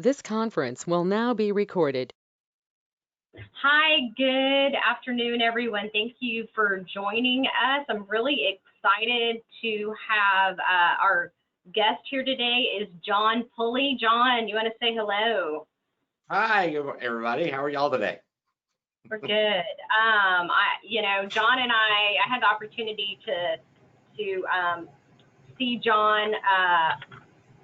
This conference will now be recorded. Hi, good afternoon, everyone. Thank you for joining us. I'm really excited to have our guest here today is John Pulley. John, you want to say hello? Hi, everybody. How are y'all today? We're good. John and I had the opportunity to see John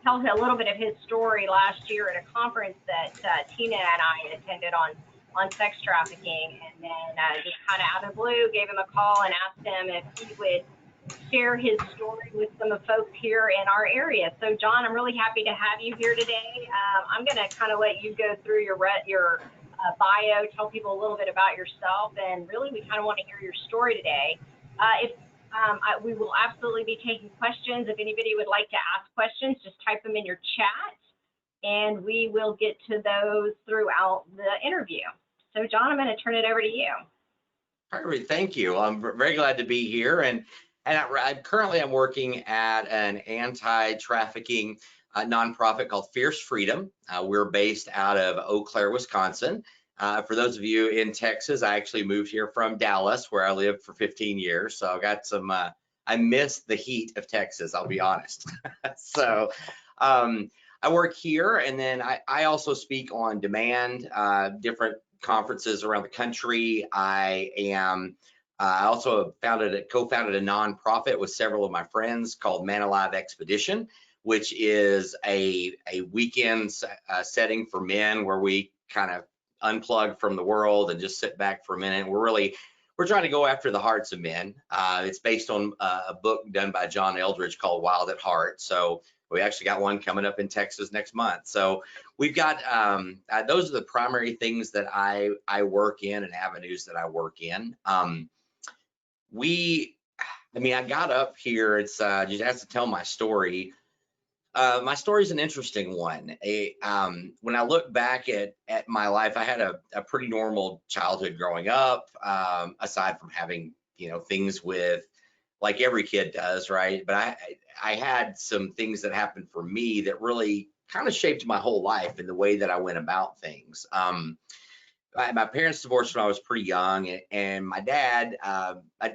tell a little bit of his story last year at a conference that Tina and I attended on sex trafficking, and then just kind of out of the blue gave him a call and asked him if he would share his story with some of folks here in our area. So John, I'm really happy to have you here today. I'm going to kind of let you go through your bio, tell people a little bit about yourself, and really we kind of want to hear your story today. We will absolutely be taking questions. If anybody would like to ask questions, just type them in your chat, and we will get to those throughout the interview. So John, I'm going to turn it over to you. Perfect. Thank you. I'm very glad to be here. And I'm working at an anti-trafficking nonprofit called Fierce Freedom. We're based out of Eau Claire, Wisconsin. For those of you in Texas, I actually moved here from Dallas, where I lived for 15 years. So I got some, I miss the heat of Texas, I'll be honest. So I work here, and then I also speak on demand, different conferences around the country. I also co-founded a nonprofit with several of my friends called Man Alive Expedition, which is a weekend setting for men where we kind of unplug from the world and just sit back for a minute. We're trying to go after the hearts of men. It's based on a book done by John Eldredge called Wild at Heart. So we actually got one coming up in Texas next month. So we've got, those are the primary things that I work in and avenues that I work in. I got up here, it's just have to tell my story. My story is an interesting one. When I look back at my life, I had a pretty normal childhood growing up, aside from having, things with, like every kid does, right? But I had some things that happened for me that really kind of shaped my whole life in the way that I went about things. My parents divorced when I was pretty young, and my dad,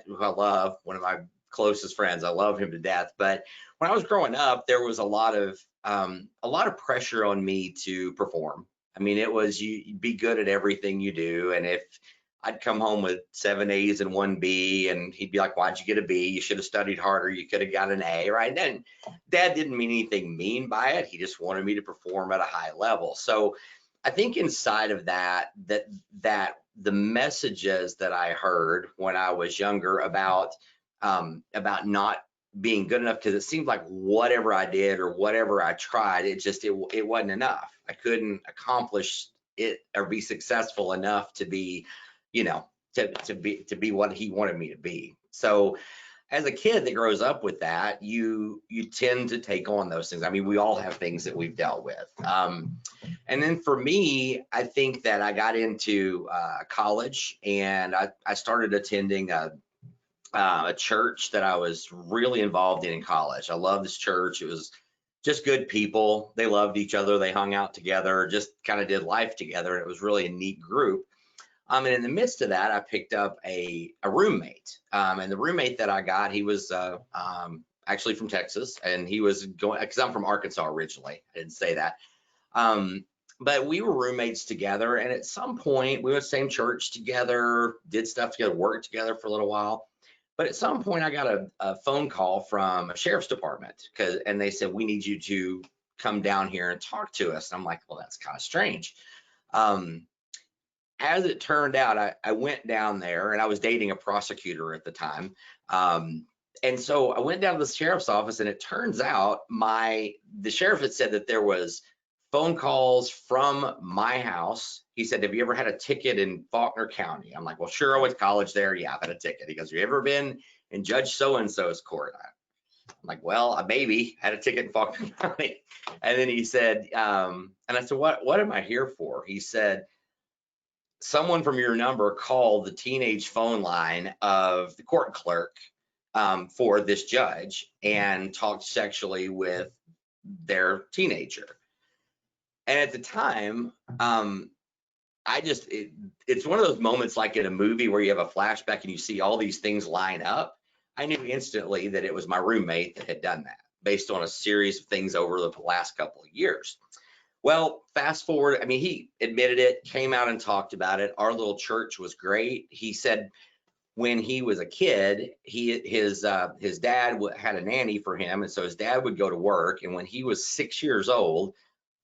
who I love, one of my closest friends, I love him to death. But when I was growing up, there was a lot of pressure on me to perform. I mean, it was you be good at everything you do, and if I'd come home with 7 A's and 1 B, and he'd be like, "Why'd you get a B? You should have studied harder. You could have got an A," right? And Dad didn't mean anything mean by it. He just wanted me to perform at a high level. So I think inside of that the messages that I heard when I was younger about not being good enough, because it seemed like whatever I did or whatever I tried, it wasn't enough. I couldn't accomplish it or be successful enough to be, to be what he wanted me to be. So as a kid that grows up with that, you tend to take on those things. I mean, we all have things that we've dealt with. And then for me, I think that I got into college, and I started attending a church that I was really involved in college. I love this church. It was just good people. They loved each other. They hung out together, just kind of did life together. And it was really a neat group. And in the midst of that, I picked up a roommate. And the roommate that I got, he was actually from Texas, and he was going, because I'm from Arkansas originally. I didn't say that. But we were roommates together. And at some point, we went to the same church together, did stuff together, worked together for a little while. But at some point, I got a phone call from a sheriff's department, and they said, "We need you to come down here and talk to us." And I'm like, well, that's kind of strange. As it turned out, I went down there, and I was dating a prosecutor at the time. And so I went down to the sheriff's office, and it turns out the sheriff had said that there was phone calls from my house. He said, "Have you ever had a ticket in Faulkner County?" I'm like, "Well, sure, I went to college there. Yeah, I've had a ticket." He goes, "Have you ever been in Judge so-and-so's court?" I'm like, "Well, I maybe had a ticket in Faulkner County." And then he said, and I said, what am I here for? He said, "Someone from your number called the teenage phone line of the court clerk for this judge and talked sexually with their teenager." And at the time, it's one of those moments like in a movie where you have a flashback and you see all these things line up. I knew instantly that it was my roommate that had done that based on a series of things over the last couple of years. Well, fast forward, I mean, he admitted it, came out and talked about it. Our little church was great. He said when he was a kid, his dad had a nanny for him, and so his dad would go to work. And when he was 6 years old,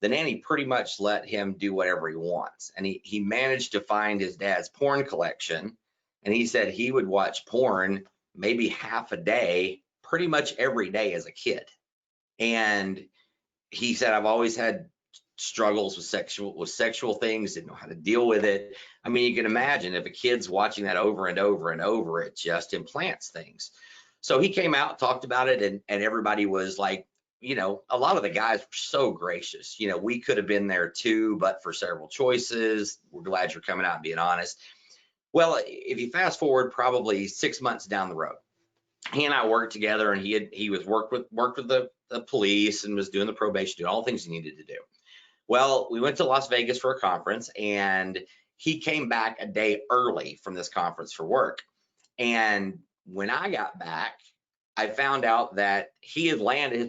the nanny pretty much let him do whatever he wants. And he managed to find his dad's porn collection. And he said he would watch porn maybe half a day, pretty much every day as a kid. And he said, I've always had struggles with sexual things, didn't know how to deal with it. I mean, you can imagine if a kid's watching that over and over and over, it just implants things. So he came out, talked about it, and everybody was like, you know, a lot of the guys were so gracious. You know, we could have been there too, but for several choices. We're glad you're coming out and being honest. Well, if you fast forward probably 6 months down the road, he and I worked together, and he was worked with the police and was doing the probation, doing all the things he needed to do. Well, we went to Las Vegas for a conference, and he came back a day early from this conference for work. And when I got back, I found out that his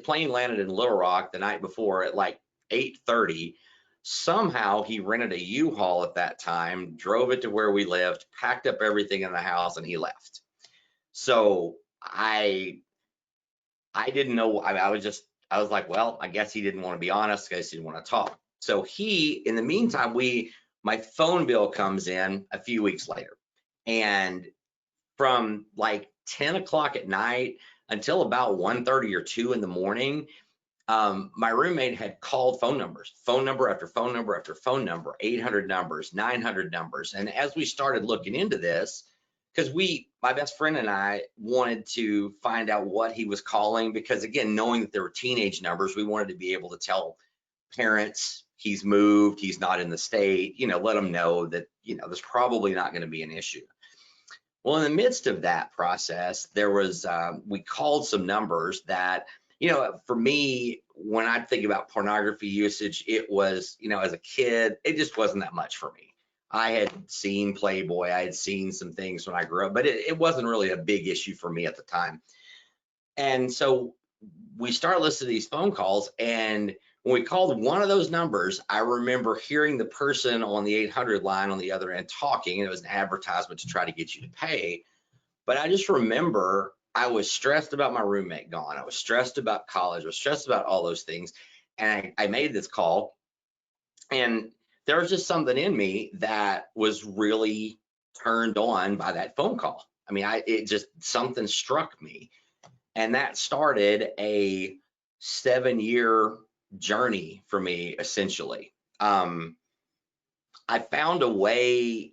plane landed in Little Rock the night before at like 8:30. Somehow he rented a U-Haul at that time, drove it to where we lived, packed up everything in the house, and he left. So I didn't know. I was like, well, I guess he didn't want to be honest. I guess he didn't want to talk. So in the meantime, my phone bill comes in a few weeks later, and from like 10 o'clock at night until about 1:30 or 2 in the morning, my roommate had called phone number after phone number after phone number, 800 numbers, 900 numbers. And as we started looking into this, because my best friend and I wanted to find out what he was calling, because again, knowing that there were teenage numbers, we wanted to be able to tell parents he's moved, he's not in the state, you know, let them know that, you know, there's probably not going to be an issue. Well, in the midst of that process, there was, we called some numbers that, you know, for me, when I think about pornography usage, it was, you know, as a kid, it just wasn't that much for me. I had seen Playboy, I had seen some things when I grew up, but it wasn't really a big issue for me at the time. And so we started listening to these phone calls, and when we called one of those numbers, I remember hearing the person on the 800 line on the other end talking, and it was an advertisement to try to get you to pay. But I just remember I was stressed about my roommate gone. I was stressed about college. I was stressed about all those things. And I made this call, and there was just something in me that was really turned on by that phone call. I mean, something struck me, and that started a 7-year journey for me, essentially. I found a way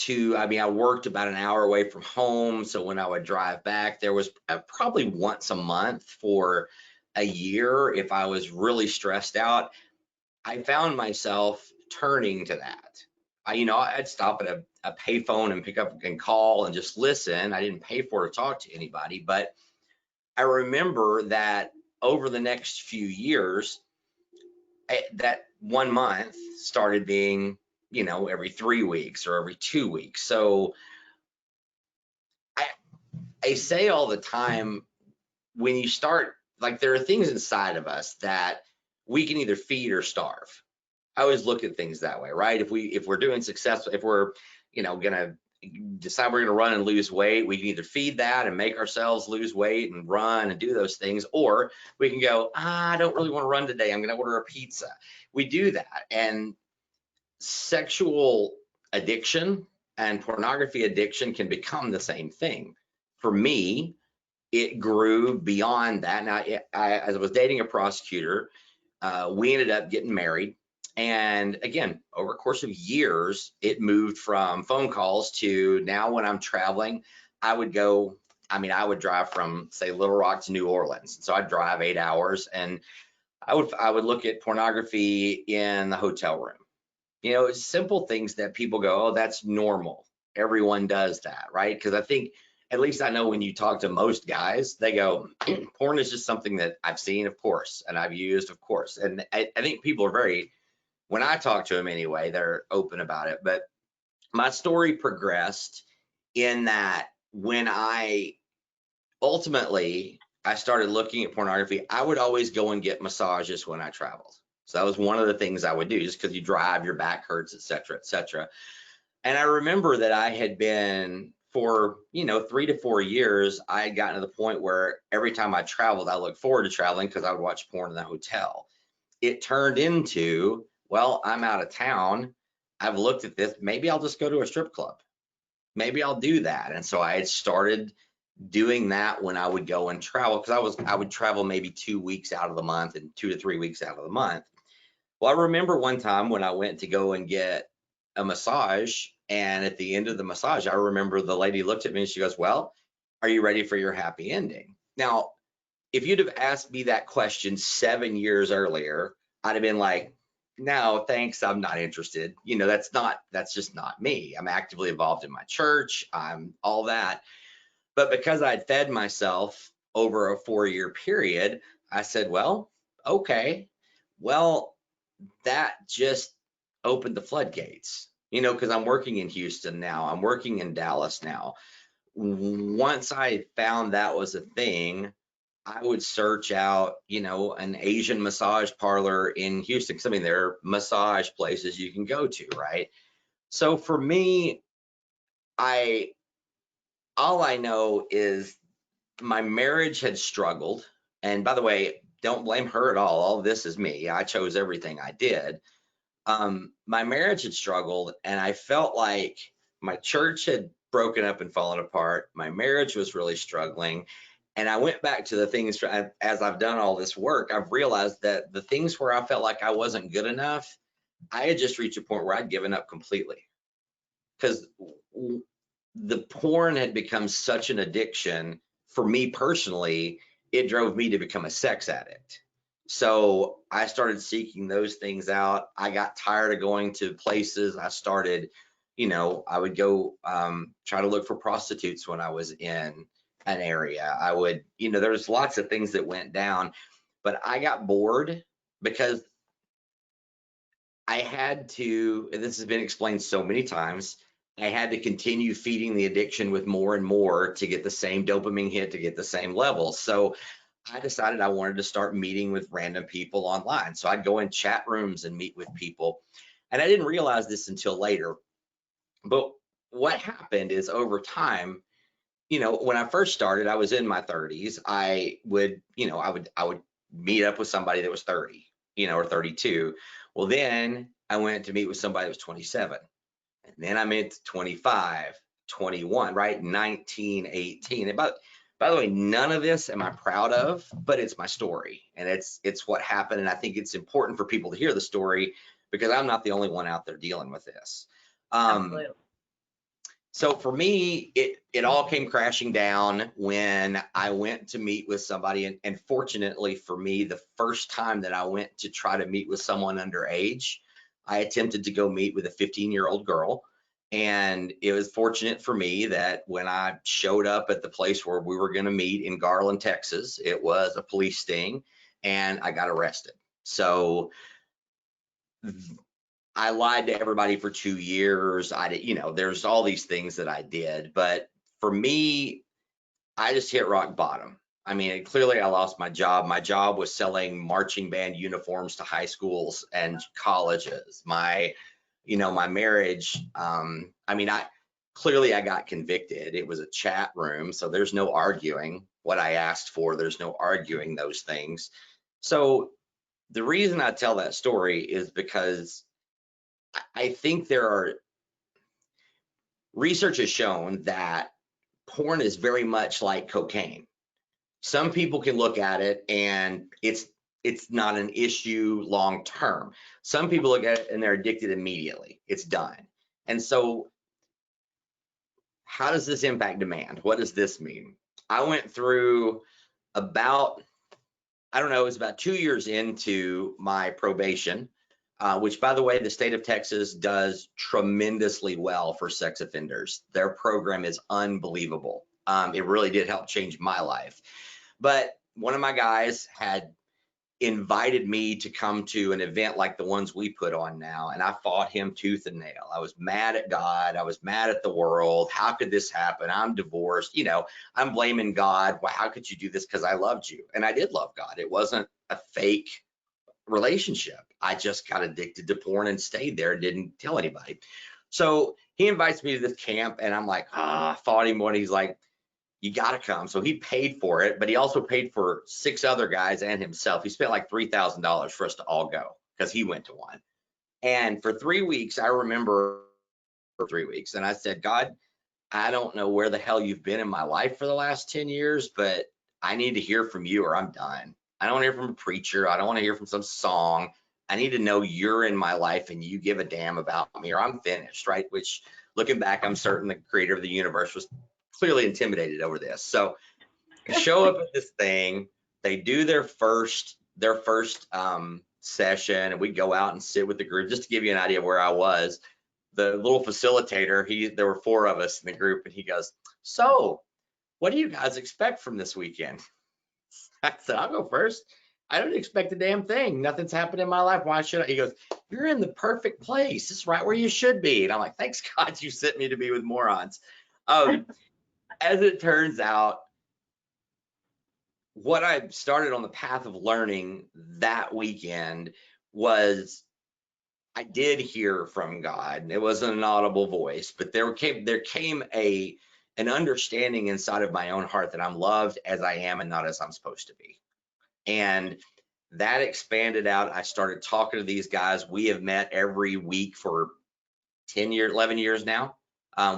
I worked about an hour away from home. So when I would drive back, there was probably once a month for a year. If I was really stressed out, I found myself turning to that. I'd stop at a payphone and pick up and call and just listen. I didn't pay for it or talk to anybody, but I remember that over the next few years, that 1 month started being, you know, every 3 weeks or every 2 weeks. So I say all the time, when you start, like, there are things inside of us that we can either feed or starve. I always look at things that way, right? If we're doing successful, if we're, you know, gonna decide we're gonna run and lose weight, we can either feed that and make ourselves lose weight and run and do those things, or we can go, I don't really want to run today, I'm gonna order a pizza. We do that. And sexual addiction and pornography addiction can become the same thing. For me, it grew beyond that. Now, as I was dating a prosecutor, we ended up getting married. And again, over a course of years, it moved from phone calls to now when I'm traveling, I would drive from, say, Little Rock to New Orleans. So I'd drive 8 hours, and I would look at pornography in the hotel room. You know, it's simple things that people go, oh, that's normal. Everyone does that, right? Because I think, at least I know when you talk to most guys, they go, porn is just something that I've seen, of course, and I've used, of course. And I think people are very when I talk to them anyway, they're open about it. But my story progressed in that when I started looking at pornography, I would always go and get massages when I traveled. So that was one of the things I would do, just because you drive, your back hurts, et cetera, et cetera. And I remember that I had been for, 3 to 4 years, I had gotten to the point where every time I traveled, I looked forward to traveling because I would watch porn in the hotel. It turned into, well, I'm out of town. I've looked at this. Maybe I'll just go to a strip club. Maybe I'll do that. And so I had started doing that when I would go and travel, because I would travel maybe 2 weeks out of the month and 2 to 3 weeks out of the month. Well, I remember one time when I went to go and get a massage, and at the end of the massage, I remember the lady looked at me and she goes, "Well, are you ready for your happy ending?" Now, if you'd have asked me that question 7 years earlier, I'd have been like, "No, thanks, I'm not interested." That's just not me. I'm actively involved in my church, I'm all that. But because I'd fed myself over a 4-year period, I said, well, okay, well, that just opened the floodgates, because I'm working in Houston now, I'm working in Dallas now. Once I found that was a thing, I would search out, an Asian massage parlor in Houston, because I mean, there are massage places you can go to, right? So for me, all I know is my marriage had struggled. And by the way, don't blame her at all. All this is me. I chose everything I did. My marriage had struggled, and I felt like my church had broken up and fallen apart. My marriage was really struggling. And I went back to the things, as I've done all this work, I've realized that the things where I felt like I wasn't good enough, I had just reached a point where I'd given up completely. Because the porn had become such an addiction for me personally, it drove me to become a sex addict. So I started seeking those things out. I got tired of going to places. I started, I would go try to look for prostitutes when I was in an area. I would, there's lots of things that went down, but I got bored because I had to, and this has been explained so many times, I had to continue feeding the addiction with more and more to get the same dopamine hit, to get the same level. So I decided I wanted to start meeting with random people online. So I'd go in chat rooms and meet with people. And I didn't realize this until later. But what happened is over time, when I first started, I was in my 30s. I would meet up with somebody that was 30, or 32. Well, then I went to meet with somebody that was 27. And then I met 25, 21, right? 19, 18. And by the way, none of this am I proud of, but it's my story, and it's what happened. And I think it's important for people to hear the story, because I'm not the only one out there dealing with this. Absolutely. So for me, it all came crashing down when I went to meet with somebody. And fortunately for me, the first time that I went to try to meet with someone underage, I attempted to go meet with a 15-year-old girl. And it was fortunate for me that when I showed up at the place where we were going to meet in Garland, Texas, it was a police sting and I got arrested. So I lied to everybody for 2 years. I did, there's all these things that I did, but for me, I just hit rock bottom. I mean, clearly I lost my job. My job was selling marching band uniforms to high schools and colleges. My marriage, I got convicted. It was a chat room, so there's no arguing what I asked for. There's no arguing those things. So the reason I tell that story is because I think research has shown that porn is very much like cocaine. Some people can look at it and it's not an issue long term. Some people look at it and they're addicted immediately. It's done. And so how does this impact demand? What does this mean? I went through it was about 2 years into my probation, which, by the way, the state of Texas does tremendously well for sex offenders. Their program is unbelievable. It really did help change my life. But one of my guys had invited me to come to an event like the ones we put on now, and I fought him tooth and nail. I was mad at God. I was mad at the world. How could this happen? I'm divorced. I'm blaming God. Well, how could you do this? Because I loved you, and I did love God. It wasn't a fake relationship. I just got addicted to porn and stayed there and didn't tell anybody. So he invites me to this camp, and I'm like, I fought him when he's like, you got to come. So he paid for it, but he also paid for 6 other guys and himself. He spent like $3,000 for us to all go because he went to one. And for 3 weeks, I remember for 3 weeks, and I said, God, I don't know where the hell you've been in my life for the last 10 years, but I need to hear from you or I'm done. I don't want to hear from a preacher. I don't want to hear from some song. I need to know you're in my life and you give a damn about me or I'm finished, right? Which, looking back, I'm certain the creator of the universe was clearly intimidated over this. So I show up at this thing. They do their first session, and we go out and sit with the group. Just to give you an idea of where I was, the little facilitator, there were 4 of us in the group, and he goes, so what do you guys expect from this weekend? I said, I'll go first. I don't expect a damn thing. Nothing's happened in my life. Why should I? He goes, you're in the perfect place. This is right where you should be. And I'm like, thanks God you sent me to be with morons. As it turns out, what I started on the path of learning that weekend was I did hear from God. It wasn't an audible voice, but there came an understanding inside of my own heart that I'm loved as I am and not as I'm supposed to be. And that expanded out. I started talking to these guys. We have met every week for 10 years, 11 years now.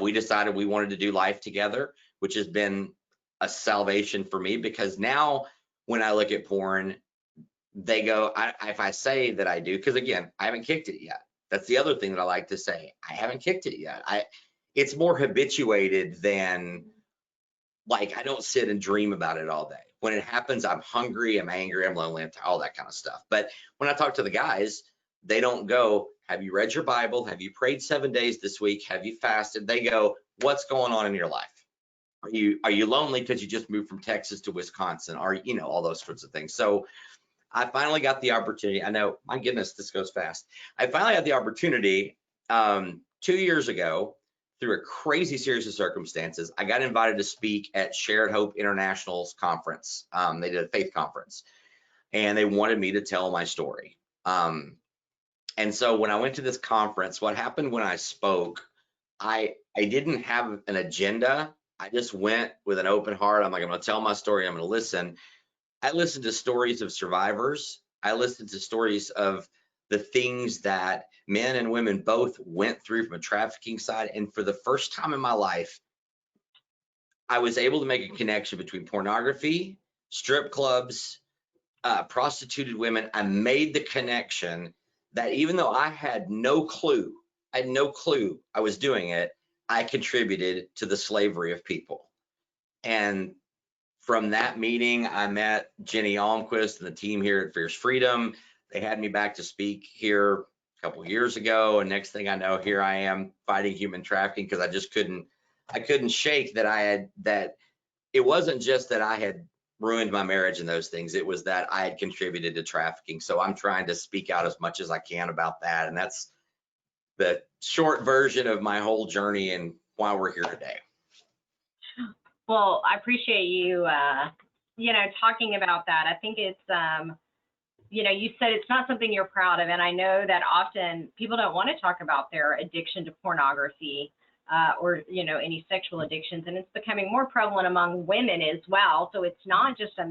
We decided we wanted to do life together, which has been a salvation for me, because now when I look at porn, they go, if I say that I do, because again, I haven't kicked it yet. That's the other thing that I like to say. I haven't kicked it yet. It's more habituated than, like, I don't sit and dream about it all day. When it happens, I'm hungry, I'm angry, I'm lonely, all that kind of stuff. But when I talk to the guys, they don't go, have you read your Bible? Have you prayed 7 days this week? Have you fasted? They go, what's going on in your life? Are you lonely because you just moved from Texas to Wisconsin? All those sorts of things. So I finally got the opportunity. I know, my goodness, this goes fast. I finally had the opportunity 2 years ago, through a crazy series of circumstances. I got invited to speak at Shared Hope International's conference. They did a faith conference, and they wanted me to tell my story. And so when I went to this conference, what happened when I spoke, I didn't have an agenda. I just went with an open heart. I'm like, I'm going to tell my story. I'm going to listen. I listened to stories of survivors. I listened to stories of the things that men and women both went through from a trafficking side. And for the first time in my life, I was able to make a connection between pornography, strip clubs, prostituted women. I made the connection that even though I had no clue I was doing it, I contributed to the slavery of people. And from that meeting, I met Jenny Almquist and the team here at Fierce Freedom. They had me back to speak here a couple of years ago, and next thing I know, here I am fighting human trafficking, because I couldn't shake that it wasn't just that I had ruined my marriage and those things. It was that I had contributed to trafficking. So I'm trying to speak out as much as I can about that. And that's the short version of my whole journey and why we're here today. Well, I appreciate you, talking about that. I think it's, you said it's not something you're proud of. And I know that often people don't want to talk about their addiction to pornography or, any sexual addictions. And it's becoming more prevalent among women as well. So it's not just a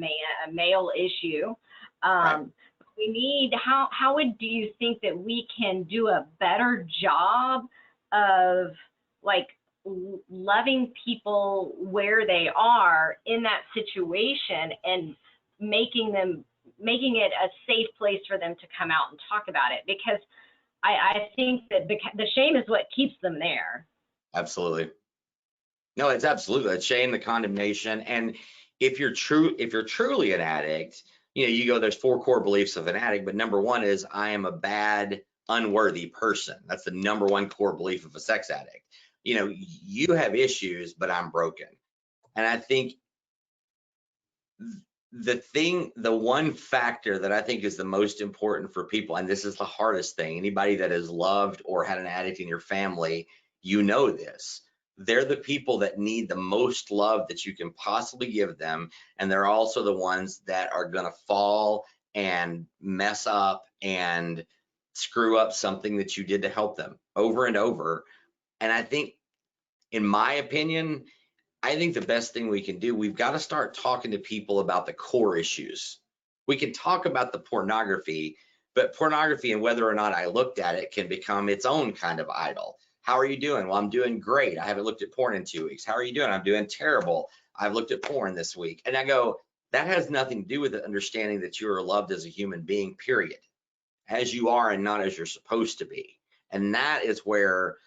male issue. Right. We need, do you think that we can do a better job of, like, loving people where they are in that situation and making it a safe place for them to come out and talk about it? Because I think that the shame is what keeps them there. Absolutely. No, it's absolutely the shame, the condemnation. And if you're truly an addict, you go, there's 4 core beliefs of an addict, but number 1 is I am a bad, unworthy person. That's the number 1 core belief of a sex addict. You have issues, but I'm broken. And I think the one factor that I think is the most important for people, and this is the hardest thing, anybody that has loved or had an addict in your family, you know this. They're the people that need the most love that you can possibly give them. And they're also the ones that are going to fall and mess up and screw up something that you did to help them over and over. And I think, in my opinion, I think the best thing we can do, we've got to start talking to people about the core issues. We can talk about the pornography, but pornography and whether or not I looked at it can become its own kind of idol. How are you doing? Well, I'm doing great. I haven't looked at porn in 2 weeks. How are you doing? I'm doing terrible. I've looked at porn this week. And I go, that has nothing to do with the understanding that you are loved as a human being, period, as you are and not as you're supposed to be. And that is where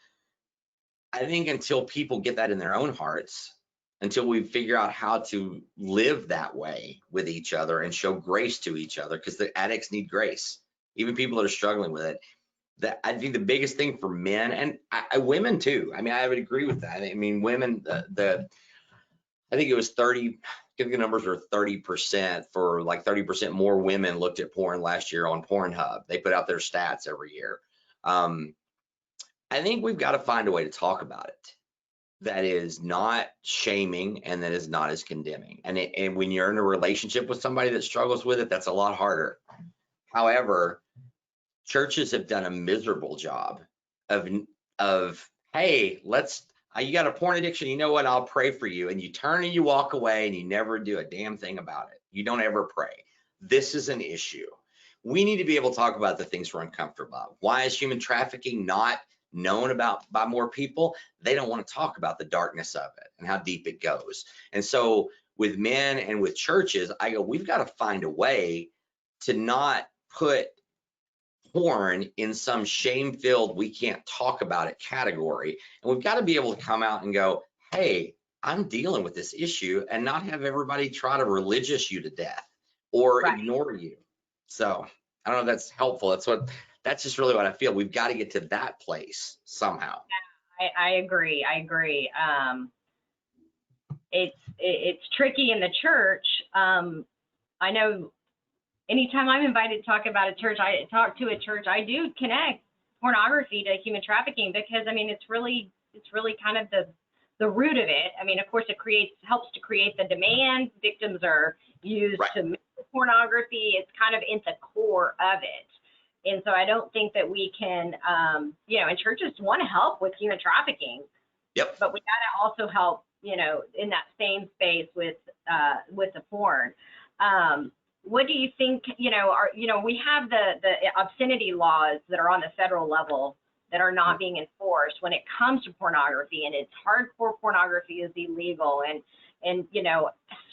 I think until people get that in their own hearts, until we figure out how to live that way with each other and show grace to each other, because the addicts need grace, even people that are struggling with it. That I think the biggest thing for men and women too. I mean, I would agree with that. I mean, women, I think it was 30, I think the numbers were 30%, for like 30% more women looked at porn last year on Pornhub. They put out their stats every year. I think we've got to find a way to talk about it that is not shaming and that is not as condemning. And when you're in a relationship with somebody that struggles with it, that's a lot harder. However, churches have done a miserable job of hey, you got a porn addiction, you know what, I'll pray for you. And you turn and you walk away and you never do a damn thing about it. You don't ever pray. This is an issue. We need to be able to talk about the things we're uncomfortable about. Why is human trafficking not known about by more people? They don't want to talk about the darkness of it and how deep it goes. And so with men and with churches, I go, we've got to find a way to not put porn in some shame-filled, we can't talk about it category. And we've got to be able to come out and go, hey, I'm dealing with this issue, and not have everybody try to religious you to death or Right. ignore you. So I don't know if that's helpful. That's just really what I feel. We've got to get to that place somehow. I agree. It's tricky in the church. I know anytime I'm invited to talk about a church, I talk to a church, I do connect pornography to human trafficking, because I mean, it's really kind of the root of it. I mean, of course, it helps to create the demand. Victims are used Right. to make pornography. It's kind of in the core of it. And so I don't think that we can, and churches want to help with human trafficking. Yep. But we got to also help, in that same space with the porn. What do you think, we have the obscenity laws that are on the federal level that are not being enforced when it comes to pornography, and it's hardcore pornography is illegal, and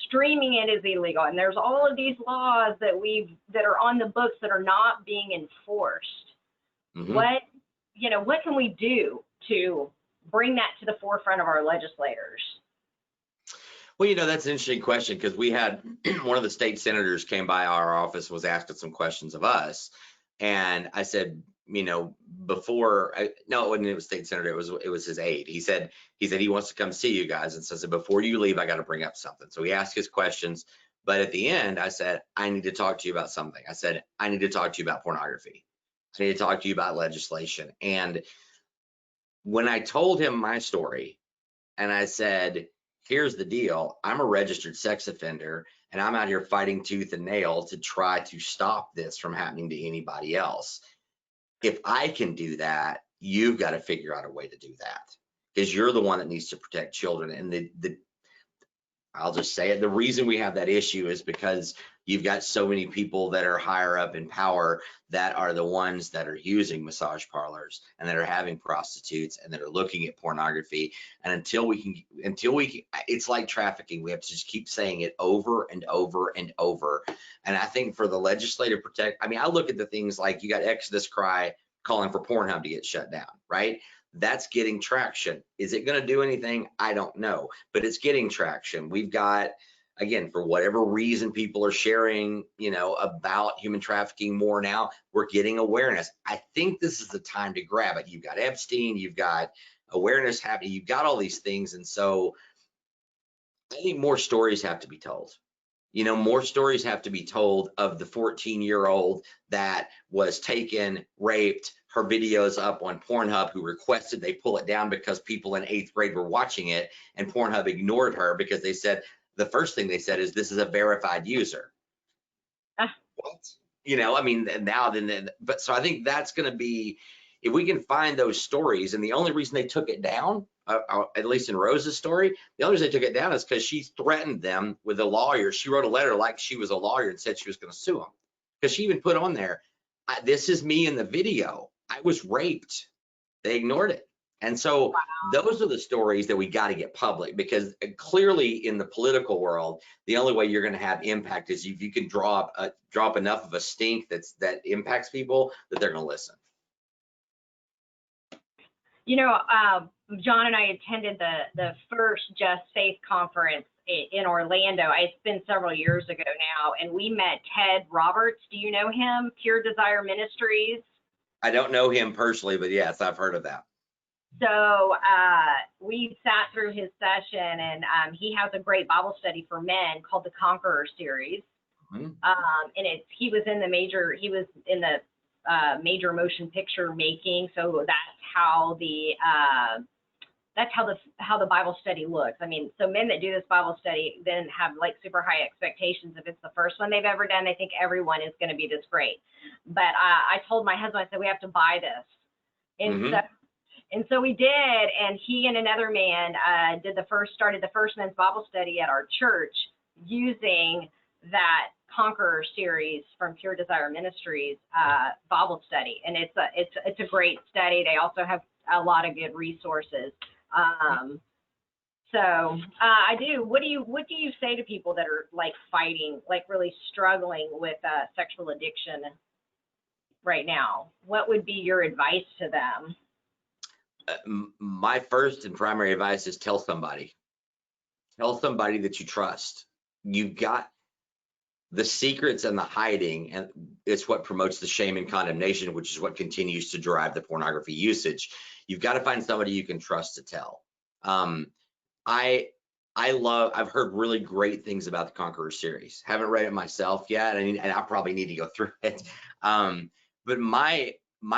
streaming it is illegal, and there's all of these laws that are on the books that are not being enforced. Mm-hmm. What can we do to bring that to the forefront of our legislators? Well, that's an interesting question, because we had one of the state senators came by our office, was asking some questions of us. And I said, before, no, when it was state senator, it was his aide. He said he wants to come see you guys. And so I said, before you leave, I got to bring up something. So he asked his questions. But at the end, I said, I need to talk to you about something. I said, I need to talk to you about pornography. I need to talk to you about legislation. And when I told him my story, and I said, here's the deal, I'm a registered sex offender, and I'm out here fighting tooth and nail to try to stop this from happening to anybody else. If I can do that, you've got to figure out a way to do that, because you're the one that needs to protect children. And I'll just say it, the reason we have that issue is because you've got so many people that are higher up in power that are the ones that are using massage parlors and that are having prostitutes and that are looking at pornography. And until we can, it's like trafficking. We have to just keep saying it over and over and over. And I think for the legislative I look at the things like, you got Exodus Cry calling for Pornhub to get shut down, right? That's getting traction. Is it going to do anything? I don't know, but it's getting traction. We've got, again, for whatever reason, people are sharing, about human trafficking more now. We're getting awareness. I think this is the time to grab it. You've got Epstein, you've got awareness happening, you've got all these things. And so I think more stories have to be told. More stories have to be told of the 14-year-old that was taken, raped, her videos up on Pornhub, who requested they pull it down because people in 8th grade were watching it, and Pornhub ignored her because they said, the first thing they said is, this is a verified user. What? I mean, now then, but so I think that's going to be, if we can find those stories, and the only reason they took it down, at least in Rose's story, the only reason they took it down is because she threatened them with a lawyer. She wrote a letter like she was a lawyer and said she was going to sue them, because she even put on there, this is me in the video. I was raped. They ignored it. And so those are the stories that we got to get public, because clearly in the political world, the only way you're going to have impact is if you can drop enough of a stink that impacts people that they're going to listen. John and I attended the first Just Faith conference in Orlando. It's been several years ago now, and we met Ted Roberts. Do you know him? Pure Desire Ministries. I don't know him personally, but yes, I've heard of that. So we sat through his session, and he has a great Bible study for men called the Conqueror Series. Mm-hmm. And he was in the major motion picture making. So that's how the Bible study looks. I mean, so men that do this Bible study then have like super high expectations. If it's the first one they've ever done, they think everyone is going to be this great. But I told my husband, I said, we have to buy this. And so we did, and he and another man started the first men's Bible study at our church using that Conqueror series from Pure Desire Ministries Bible study. And it's a great study. They also have a lot of good resources. I do. What do you say to people that are like fighting, like really struggling with sexual addiction right now? What would be your advice to them? My first and primary advice is tell somebody that you trust. You've got the secrets and the hiding, and it's what promotes the shame and condemnation, which is what continues to drive the pornography usage. You've got to find somebody you can trust to tell. I've heard really great things about the Conqueror series. Haven't read it myself yet, and I probably need to go through it. But my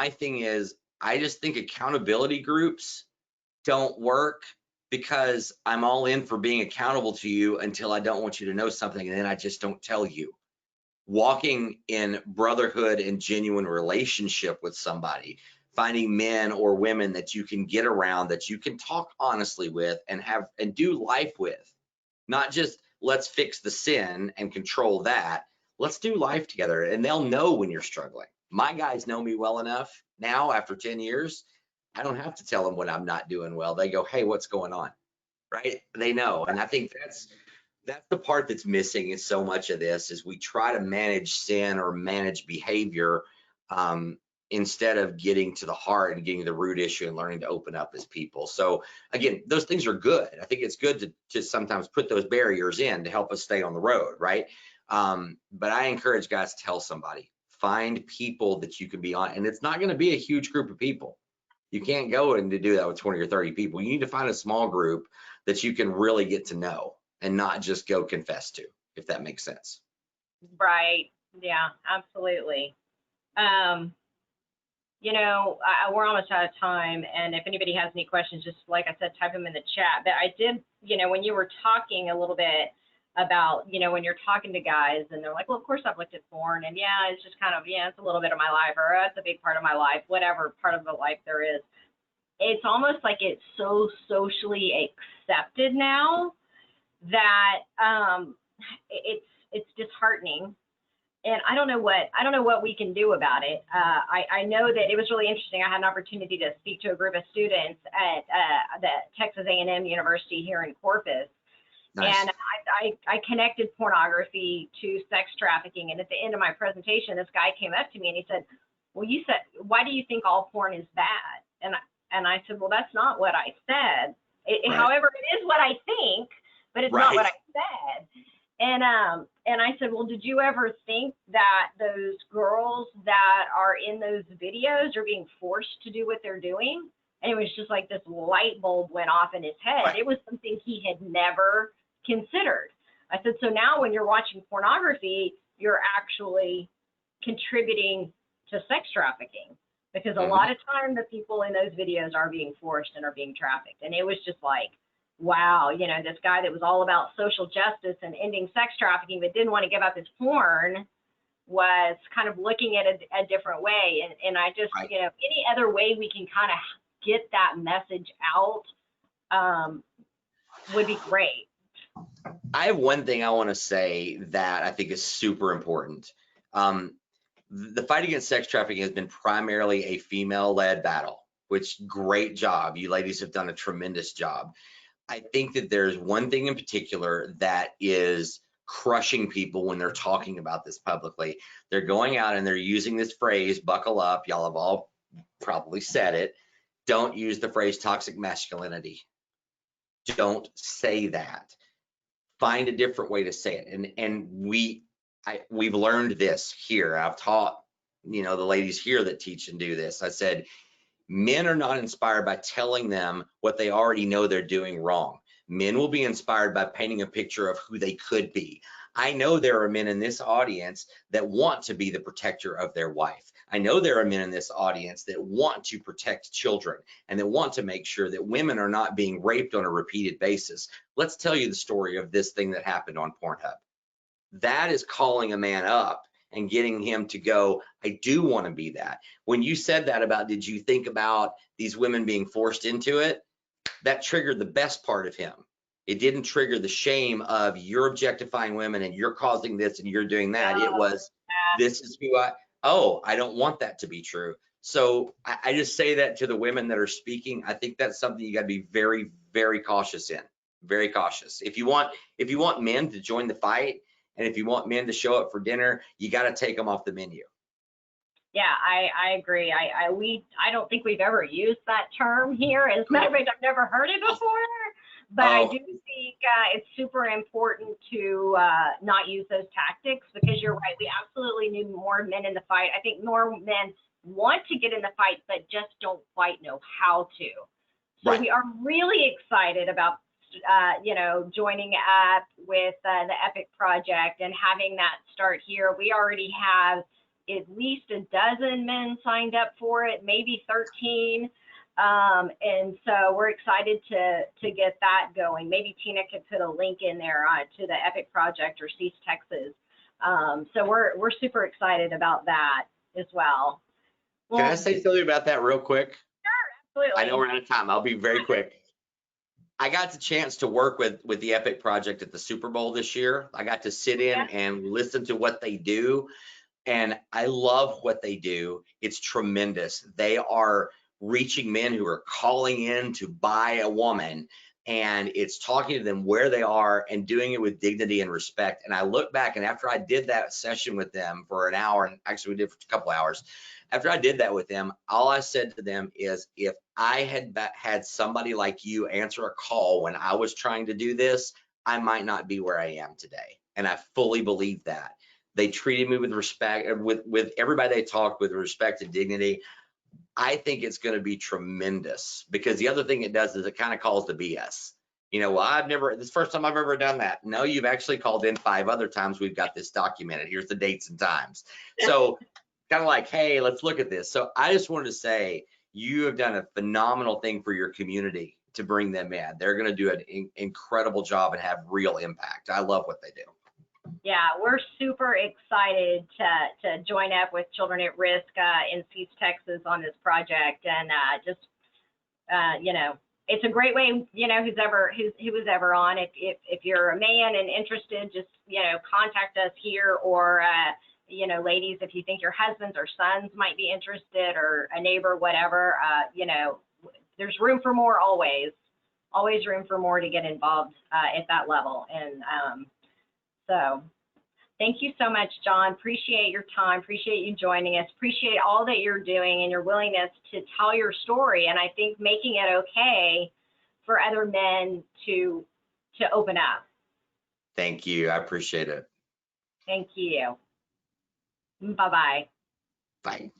thing is, I just think accountability groups don't work, because I'm all in for being accountable to you until I don't want you to know something, and then I just don't tell you. Walking in brotherhood and genuine relationship with somebody, finding men or women that you can get around, that you can talk honestly with and do life with, not just let's fix the sin and control that. Let's do life together, and they'll know when you're struggling. My guys know me well enough now after 10 years. I don't have to tell them when I'm not doing well. They go, hey, what's going on? Right? They know. And I think that's the part that's missing in so much of this, is we try to manage sin or manage behavior instead of getting to the heart and getting the root issue and learning to open up as people. So again, those things are good. I think it's good to sometimes put those barriers in to help us stay on the road, right? But I encourage guys to tell somebody. Find people that you can be on, and it's not going to be a huge group of people. You can't go and to do that with 20 or 30 people. You need to find a small group that you can really get to know and not just go confess to, if that makes sense. Right. Yeah, absolutely. We're almost out of time, and if anybody has any questions, just like I said, type them in the chat. But I did, when you were talking a little bit about, when you're talking to guys and they're like, well, of course I've looked at porn, and yeah, it's just kind of, yeah, it's a little bit of my life, or it's a big part of my life, whatever part of the life there is. It's almost like it's so socially accepted now that it's disheartening. And I don't know what we can do about it. I know that it was really interesting. I had an opportunity to speak to a group of students at the Texas A&M University here in Corpus. Nice. And I connected pornography to sex trafficking. And at the end of my presentation, this guy came up to me and he said, well, you said, why do you think all porn is bad? And I said, well, that's not what I said. Right. However, it is what I think, but it's not what I said. And I said, well, did you ever think that those girls that are in those videos are being forced to do what they're doing? And it was just like this light bulb went off in his head. Right. It was something he had never considered. I said, so now when you're watching pornography, you're actually contributing to sex trafficking, because a lot of time the people in those videos are being forced and are being trafficked. And it was just like, wow, you know, this guy that was all about social justice and ending sex trafficking but didn't want to give up his porn was kind of looking at it a different way. And I just, you know, any other way we can kind of get that message out would be great. I have one thing I want to say that I think is super important. The fight against sex trafficking has been primarily a female-led battle, which great job. You ladies have done a tremendous job. I think that there's one thing in particular that is crushing people when they're talking about this publicly. They're going out and they're using this phrase, buckle up. Y'all have all probably said it. Don't use the phrase toxic masculinity. Don't say that. Find a different way to say it. And we've learned this here. I've taught, you know, the ladies here that teach and do this. I said, men are not inspired by telling them what they already know they're doing wrong. Men will be inspired by painting a picture of who they could be. I know there are men in this audience that want to be the protector of their wife. I know there are men in this audience that want to protect children and that want to make sure that women are not being raped on a repeated basis. Let's tell you the story of this thing that happened on Pornhub. That is calling a man up and getting him to go, I do want to be that. When you said that about, did you think about these women being forced into it? That triggered the best part of him. It didn't trigger the shame of you're objectifying women and you're causing this and you're doing that. It was, this is who I don't want that to be true. So I just say that to the women that are speaking. I think that's something you got to be very, very cautious in. Very cautious. If you want men to join the fight, and if you want men to show up for dinner, you got to take them off the menu. Yeah, I agree. I don't think we've ever used that term here. As a matter of fact, I've never heard it before. But I do think it's super important to not use those tactics, because you're right. We absolutely need more men in the fight. I think more men want to get in the fight, but just don't quite know how to. So we are really excited about you know, joining up with the Epic Project and having that start here. We already have at least a dozen men signed up for it, maybe 13. And so we're excited to get that going. Maybe Tina could put a link in there to the Epic Project or Sept, Texas. So we're super excited about that as well. Can I say something about that real quick? Sure, absolutely. I know we're out of time. I'll be very quick. I got the chance to work with the Epic Project at the Super Bowl this year. I got to sit in and listen to what they do, and I love what they do. It's tremendous. They are reaching men who are calling in to buy a woman, and it's talking to them where they are and doing it with dignity and respect. And I look back, and after I did that session with them for an hour, and actually we did for a couple hours, after I did that with them, all I said to them is, if I had somebody like you answer a call when I was trying to do this, I might not be where I am today. And I fully believe that. They treated me with respect, with everybody they talked with respect and dignity. I think it's going to be tremendous, because the other thing it does is it kind of calls the BS. You know, well, this is the first time I've ever done that. No, you've actually called in 5 other times. We've got this documented. Here's the dates and times. So kind of like, hey, let's look at this. So I just wanted to say, you have done a phenomenal thing for your community to bring them in. They're going to do an incredible job and have real impact. I love what they do. Yeah, we're super excited to join up with Children at Risk in Sept, Texas on this project. And you know, it's a great way, you know, who was ever on. If you're a man and interested, just, you know, contact us here, or you know, ladies, if you think your husbands or sons might be interested, or a neighbor, whatever, you know, there's room for more, always room for more to get involved at that level. And so thank you so much, John. Appreciate your time. Appreciate you joining us. Appreciate all that you're doing and your willingness to tell your story. And I think making it okay for other men to open up. Thank you. I appreciate it. Thank you. Bye-bye. Bye.